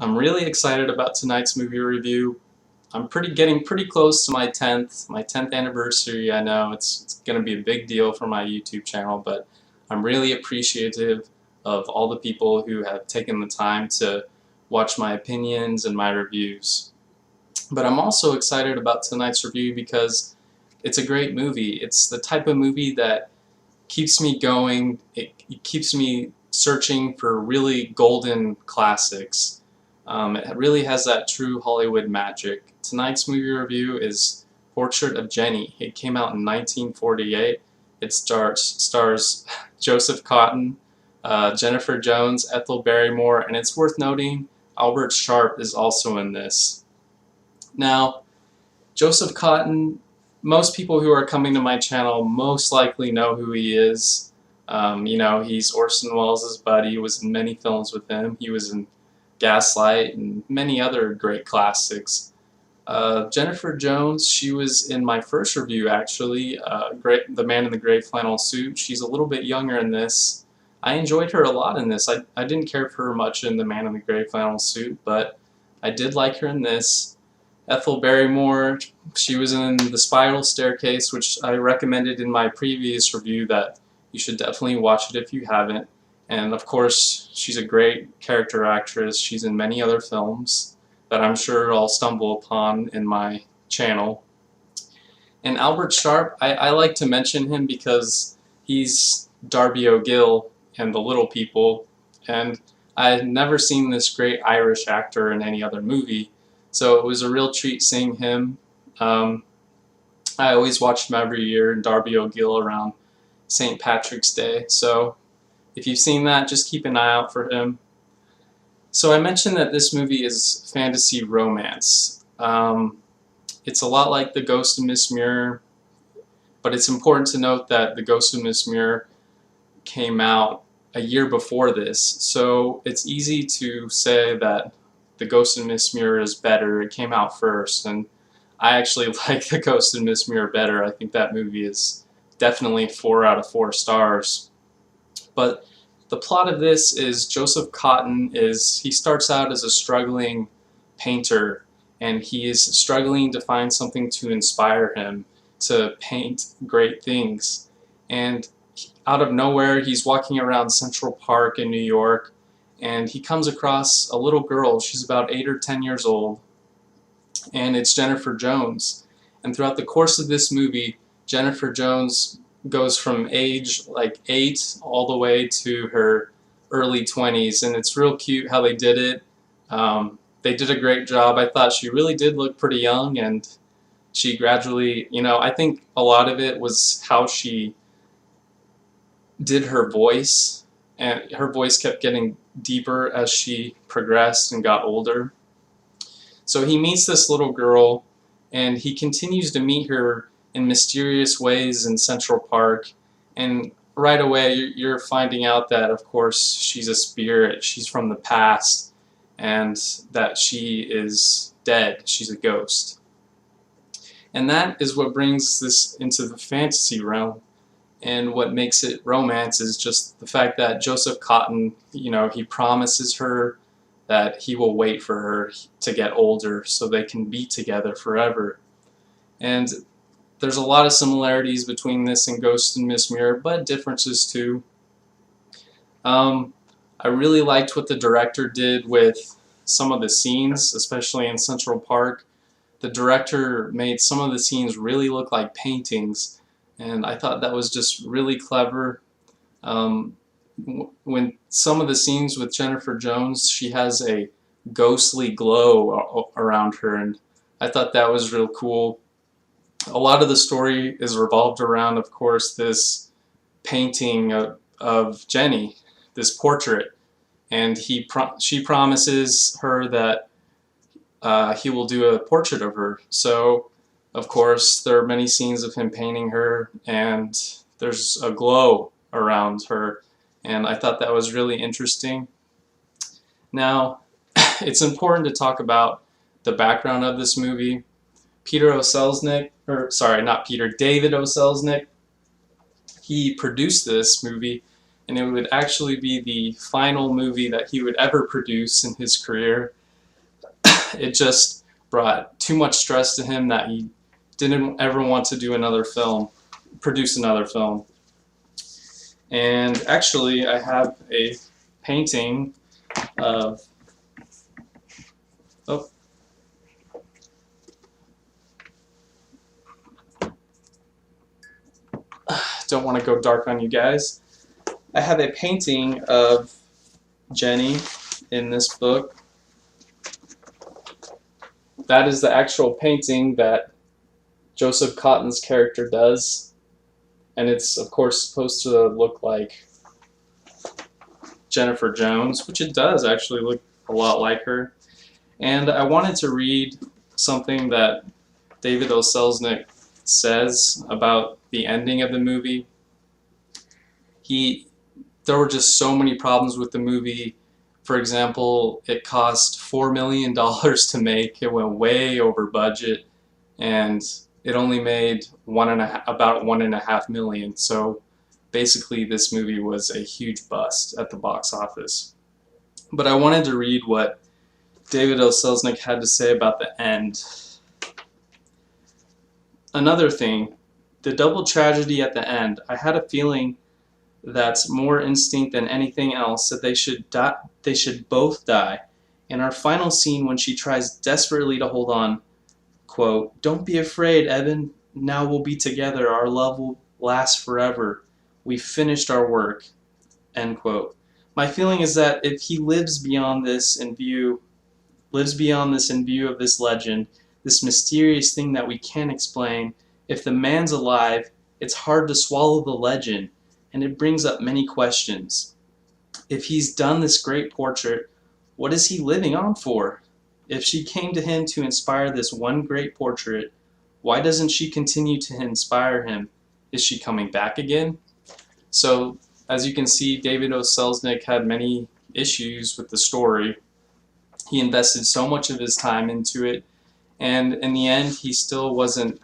I'm really excited about tonight's movie review. I'm getting pretty close to my 10th anniversary. I know it's going to be a big deal for my YouTube channel, but I'm really appreciative of all the people who have taken the time to watch my opinions and my reviews. But I'm also excited about tonight's review because it's a great movie. It's the type of movie that keeps me going. It keeps me searching for really golden classics. It really has that true Hollywood magic. Tonight's movie review is Portrait of Jennie. It came out in 1948. It stars Joseph Cotten, Jennifer Jones, Ethel Barrymore, and it's worth noting Albert Sharpe is also in this. Now, Joseph Cotten, most people who are coming to my channel most likely know who he is. You know, he's Orson Welles' buddy. He was in many films with him. He was in Gaslight and many other great classics. Jennifer Jones, she was in my first review actually, The Man in the Gray Flannel Suit. She's a little bit younger in this. I enjoyed her a lot in this. I didn't care for her much in The Man in the Gray Flannel Suit, but I did like her in this. Ethel Barrymore, she was in The Spiral Staircase, which I recommended in my previous review that you should definitely watch it if you haven't. And of course, she's a great character actress. She's in many other films that I'm sure I'll stumble upon in my channel. And Albert Sharpe, I like to mention him because he's Darby O'Gill in The Little People, and I've never seen this great Irish actor in any other movie, so it was a real treat seeing him. I always watched him every year in Darby O'Gill around St. Patrick's Day, so if you've seen that, just keep an eye out for him. So I mentioned that this movie is fantasy romance. It's a lot like The Ghost of Miss Muir, but it's important to note that The Ghost of Miss Muir came out a year before this, so it's easy to say that The Ghost of Miss Muir is better. It came out first, and I actually like The Ghost of Miss Muir better. I think that movie is definitely 4 out of 4 stars. But the plot of this is Joseph Cotten he starts out as a struggling painter, and he is struggling to find something to inspire him to paint great things. And out of nowhere, he's walking around Central Park in New York, and he comes across a little girl. She's about 8 or 10 years old, and it's Jennifer Jones. And throughout the course of this movie, Jennifer Jones goes from age like 8 all the way to her early 20s, and it's real cute how they did it. They did a great job. I thought she really did look pretty young, and she gradually, you know, I think a lot of it was how she did her voice, and her voice kept getting deeper as she progressed and got older. So he meets this little girl, and he continues to meet her in mysterious ways in Central Park, and right away you're finding out that of course she's a spirit, she's from the past, and that she is dead, she's a ghost. And that is what brings this into the fantasy realm, and what makes it romance is just the fact that Joseph Cotten, you know, he promises her that he will wait for her to get older so they can be together forever. And there's a lot of similarities between this and Ghost and Miss Muir, but differences too. I really liked what the director did with some of the scenes, especially in Central Park. The director made some of the scenes really look like paintings, and I thought that was just really clever. When some of the scenes with Jennifer Jones, she has a ghostly glow around her, and I thought that was real cool. A lot of the story is revolved around, of course, this painting of Jennie, this portrait, and she promises her that he will do a portrait of her. So, of course, there are many scenes of him painting her, and there's a glow around her, and I thought that was really interesting. Now, it's important to talk about the background of this movie. David O. Selznick, he produced this movie, and it would actually be the final movie that he would ever produce in his career. it just brought too much stress to him that he didn't ever want to do another film, produce another film. And actually, I have a painting of, oh, don't want to go dark on you guys. I have a painting of Jennie in this book. That is the actual painting that Joseph Cotten's character does, and it's of course supposed to look like Jennifer Jones, which it does actually look a lot like her. And I wanted to read something that David O. Selznick says about the ending of the movie. There were just so many problems with the movie. For example, it cost $4 million to make. It went way over budget, and it only made about $1.5 million. So basically, this movie was a huge bust at the box office. But I wanted to read what David O. Selznick had to say about the end. Another thing, the double tragedy at the end. I had a feeling that's more instinct than anything else that they should both die. In our final scene, when she tries desperately to hold on, quote, "Don't be afraid, Evan. Now we'll be together. Our love will last forever. We've finished our work," end quote. My feeling is that if he lives beyond this in view of this legend, this mysterious thing that we can't explain, if the man's alive, it's hard to swallow the legend, and it brings up many questions. If he's done this great portrait, what is he living on for? If she came to him to inspire this one great portrait, why doesn't she continue to inspire him? Is she coming back again? So, as you can see, David O. Selznick had many issues with the story. He invested so much of his time into it, and in the end, he still wasn't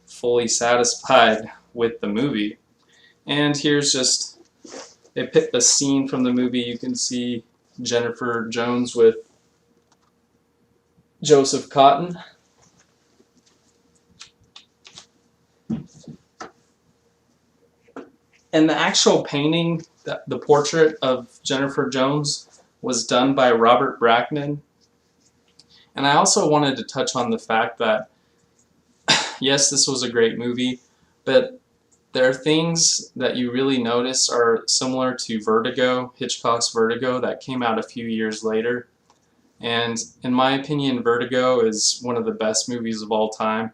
fully satisfied with the movie. And here's just a scene from the movie. You can see Jennifer Jones with Joseph Cotten. And the actual painting, the portrait of Jennifer Jones, was done by Robert Brackman. And I also wanted to touch on the fact that, yes, this was a great movie, but there are things that you really notice are similar to Vertigo, Hitchcock's Vertigo, that came out a few years later. And in my opinion, Vertigo is one of the best movies of all time.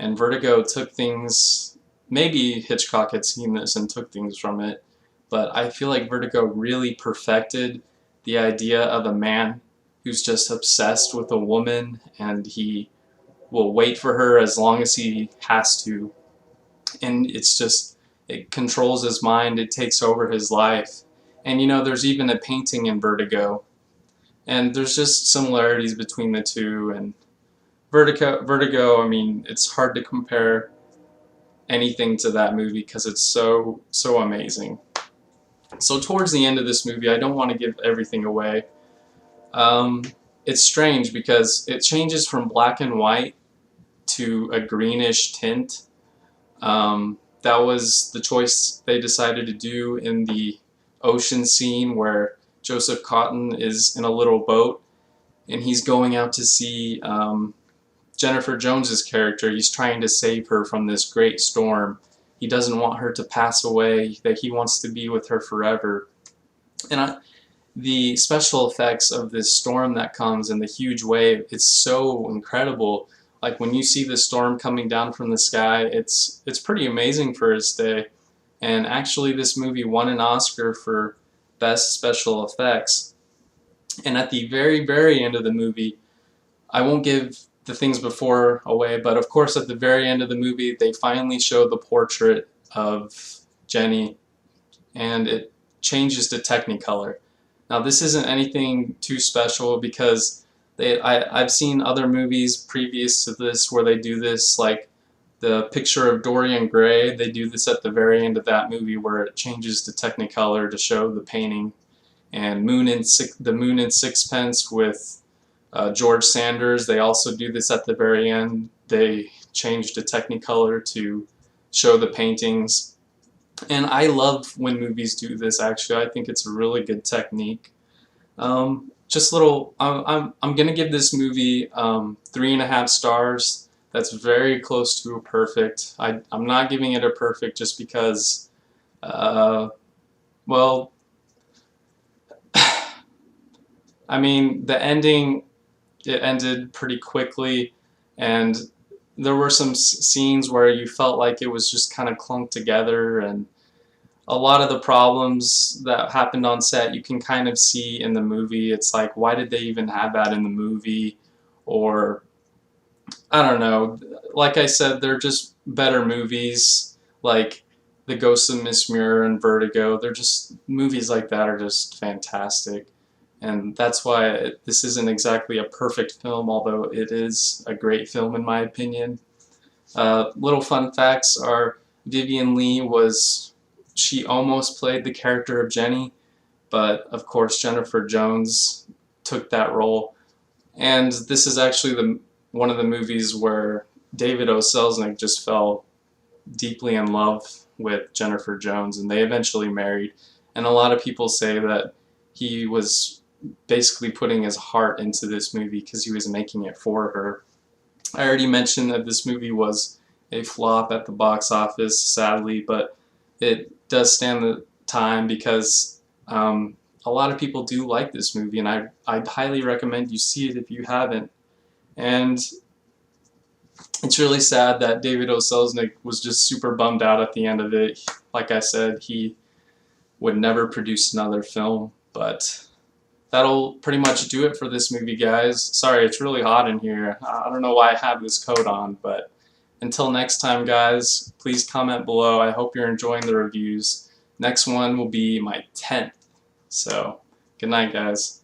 And Vertigo took things, maybe Hitchcock had seen this and took things from it, but I feel like Vertigo really perfected the idea of a man who's just obsessed with a woman, and he will wait for her as long as he has to. And it's just, it controls his mind, it takes over his life. And you know, there's even a painting in Vertigo. And there's just similarities between the two. And Vertigo, I mean, it's hard to compare anything to that movie because it's so amazing. So towards the end of this movie, I don't want to give everything away. It's strange because it changes from black and white to a greenish tint. That was the choice they decided to do in the ocean scene where Joseph Cotten is in a little boat and he's going out to see Jennifer Jones's character. He's trying to save her from this great storm. He doesn't want her to pass away, that he wants to be with her forever. And the special effects of this storm that comes and the huge wave, it's so incredible. Like when you see the storm coming down from the sky, it's pretty amazing for its day. And actually this movie won an Oscar for Best Special Effects. And at the very end of the movie, I won't give the things before away, but of course at the very end of the movie they finally show the portrait of Jennie, and it changes to Technicolor. Now this isn't anything too special because I've seen other movies previous to this where they do this, like the Picture of Dorian Gray. They do this at the very end of that movie where it changes to Technicolor to show the painting. And The Moon in Sixpence with George Sanders, they also do this at the very end. They change to Technicolor to show the paintings. And I love when movies do this, actually. I think it's a really good technique. Just little, I'm gonna give this movie 3.5 stars. That's very close to a perfect. I'm not giving it a perfect just because, well, I mean, the ending, it ended pretty quickly, and there were some scenes where you felt like it was just kind of clunked together, and a lot of the problems that happened on set you can kind of see in the movie. It's like, why did they even have that in the movie? Or, I don't know. Like I said, they're just better movies, like The Ghost of Miss Muir and Vertigo. They're just, movies like that are just fantastic. And that's why this isn't exactly a perfect film, although it is a great film in my opinion. Little fun facts are Vivien Leigh she almost played the character of Jennie, but of course Jennifer Jones took that role. And this is actually one of the movies where David O. Selznick just fell deeply in love with Jennifer Jones, and they eventually married. And a lot of people say that he was basically putting his heart into this movie because he was making it for her. I already mentioned that this movie was a flop at the box office, sadly, but it does stand the time because a lot of people do like this movie, and I'd highly recommend you see it if you haven't. And it's really sad that David O. Selznick was just super bummed out at the end of it. Like I said, he would never produce another film, but that'll pretty much do it for this movie, guys. Sorry, it's really hot in here. I don't know why I have this coat on, but until next time, guys, please comment below. I hope you're enjoying the reviews. Next one will be my 10th. So, good night, guys.